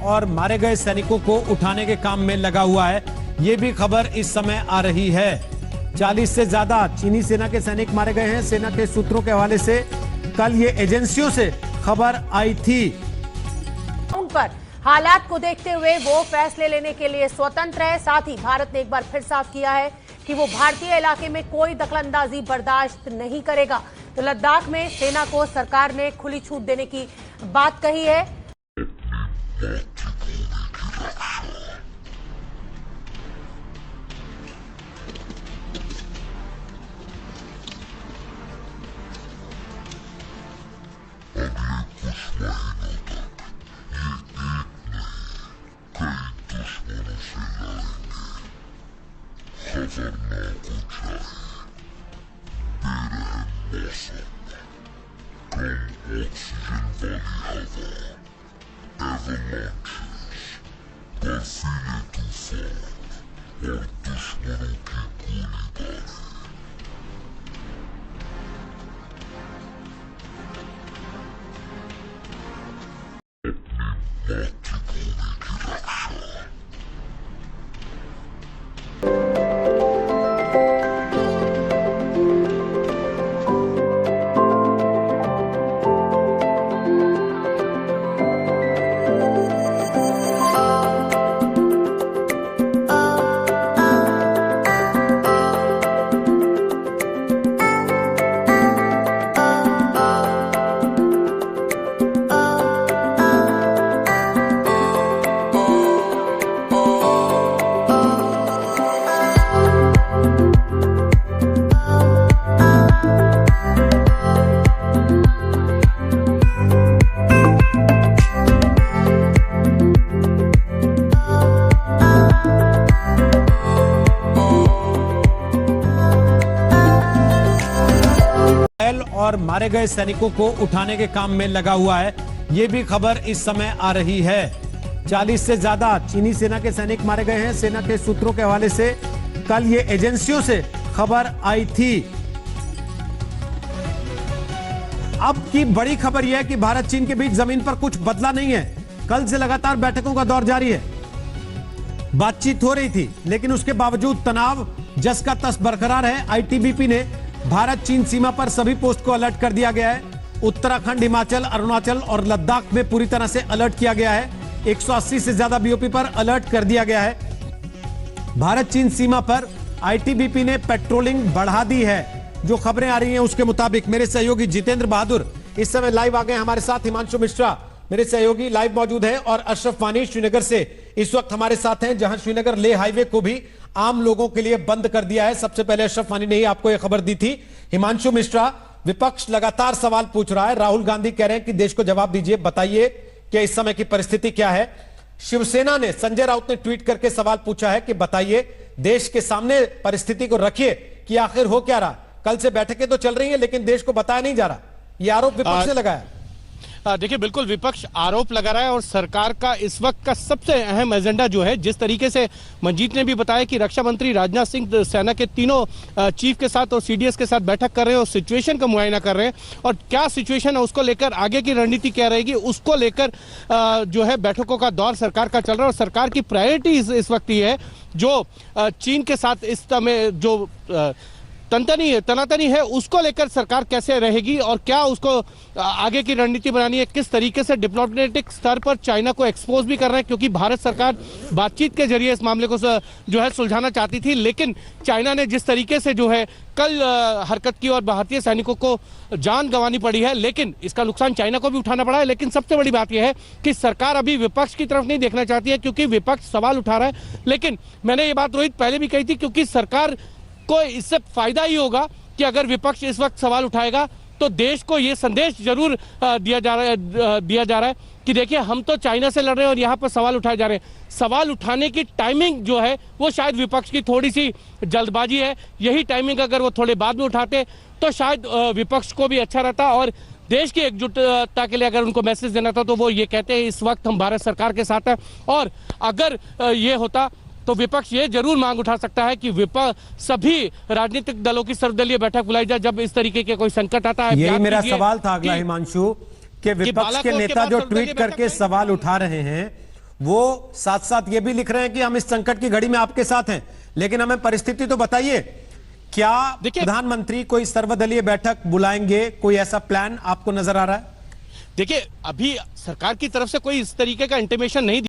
और मारे गए सैनिकों को उठाने के काम में लगा हुआ है। ये भी खबर इस समय आ रही है। 40 से ज्यादा चीनी सेना के सैनिक मारे गए हैं। सेना के सूत्रों के हवाले से कल ये एजेंसियों से खबर आई थी। उन पर हालात को देखते हुए वो फैसले लेने के लिए स्वतंत्र है। साथ ही भारत ने एक बार फिर साफ किया है कि वो भारतीय इलाके में कोई दखलंदाजी बर्दाश्त नहीं करेगा। तो लद्दाख में सेना को सरकार ने खुली छूट देने की बात कही है। और मारे गए सैनिकों को उठाने के काम में लगा हुआ है। ये भी खबर इस समय आ रही है। 40 से ज्यादा चीनी सेना के सैनिक मारे गए हैं। सेना के सूत्रों के हवाले से कल ये एजेंसियों से खबर आई थी। अब की बड़ी खबर यह है कि भारत चीन के बीच जमीन पर कुछ बदला नहीं है। कल से लगातार बैठकों का दौर जारी है। बातचीत हो रही थी, लेकिन उसके बावजूद तनाव जस का तस बरकरार है। आईटीबीपी ने भारत चीन सीमा पर सभी पोस्ट को अलर्ट कर दिया गया है। उत्तराखंड, हिमाचल, अरुणाचल और लद्दाख में पूरी तरह से अलर्ट किया गया है। 180 से ज्यादा बीओपी पर अलर्ट कर दिया गया है। भारत चीन सीमा पर आईटीबीपी ने पेट्रोलिंग बढ़ा दी है। जो खबरें आ रही हैं उसके मुताबिक मेरे सहयोगी जितेंद्र बहादुर इस समय लाइव आ गए हमारे साथ। हिमांशु मिश्रा मेरे सहयोगी लाइव मौजूद है और अशरफ वानी श्रीनगर से इस वक्त हमारे साथ हैं, जहां श्रीनगर लेह हाईवे को भी आम लोगों के लिए बंद कर दिया है। सबसे पहले अशरफ वानी ने ही आपको यह खबर दी थी। हिमांशु मिश्रा, विपक्ष लगातार सवाल पूछ रहा है। राहुल गांधी कह रहे हैं कि देश को जवाब दीजिए, बताइए कि इस समय की परिस्थिति क्या है। शिवसेना ने, संजय राउत ने ट्वीट करके सवाल पूछा है कि बताइए, देश के सामने परिस्थिति को रखिए कि आखिर हो क्या रहा। कल से बैठकें तो चल रही हैं लेकिन देश को बताया नहीं जा रहा। यह आरोप विपक्ष ने लगाया। देखिए, बिल्कुल विपक्ष आरोप लगा रहा है और सरकार का इस वक्त का सबसे अहम एजेंडा जो है, जिस तरीके से मंजीत ने भी बताया कि रक्षा मंत्री राजनाथ सिंह सेना के तीनों चीफ के साथ और सीडीएस के साथ बैठक कर रहे हैं और सिचुएशन का मुआयना कर रहे हैं और क्या सिचुएशन है उसको लेकर आगे की रणनीति क्या रहेगी उसको लेकर जो है बैठकों का दौर सरकार का चल रहा है। और सरकार की प्रायोरिटी इस वक्त ये है जो चीन के साथ इस समय जो तनातनी है उसको लेकर सरकार कैसे रहेगी और क्या उसको आगे की रणनीति बनानी है, किस तरीके से डिप्लोमेटिक स्तर पर चाइना को एक्सपोज भी कर रहे हैं, क्योंकि भारत सरकार बातचीत के जरिए इस मामले को जो है सुलझाना चाहती थी। लेकिन चाइना ने जिस तरीके से जो है कल हरकत की और भारतीय सैनिकों को जान गंवानी पड़ी है, लेकिन इसका नुकसान चाइना को भी उठाना पड़ा है। लेकिन सबसे बड़ी बात यह है कि सरकार अभी विपक्ष की तरफ नहीं देखना चाहती है, क्योंकि विपक्ष सवाल उठा रहा है। लेकिन मैंने ये बात रोहित पहले भी कही थी, क्योंकि सरकार को इससे फायदा ही होगा कि अगर विपक्ष इस वक्त सवाल उठाएगा तो देश को ये संदेश जरूर दिया जा रहा है कि देखिए, हम तो चाइना से लड़ रहे हैं और यहाँ पर सवाल उठाए जा रहे हैं। सवाल उठाने की टाइमिंग जो है वो शायद विपक्ष की थोड़ी सी जल्दबाजी है। यही टाइमिंग अगर वो थोड़े बाद में उठाते तो शायद विपक्ष को भी अच्छा रहता और देश की एकजुटता के लिए अगर उनको मैसेज देना था तो वो ये कहते हैं इस वक्त हम भारत सरकार के साथ हैं। और अगर ये होता तो विपक्ष ये जरूर मांग उठा सकता है कि सभी राजनीतिक दलों की सर्वदलीय बैठक बुलाई जाए जब इस तरीके के कोई संकट आता है। यही मेरा सवाल था अगला हिमांशु, कि विपक्ष के नेता जो ट्वीट करके सवाल उठा रहे हैं वो साथ साथ ये भी लिख रहे हैं कि हम इस संकट की घड़ी में आपके साथ हैं, लेकिन हमें परिस्थिति तो बताइए, क्या प्रधानमंत्री कोई सर्वदलीय बैठक बुलाएंगे? कोई ऐसा प्लान आपको नजर आ रहा है? देखिए, अभी सरकार की तरफ से कोई इस तरीके का इंटीमेशन नहीं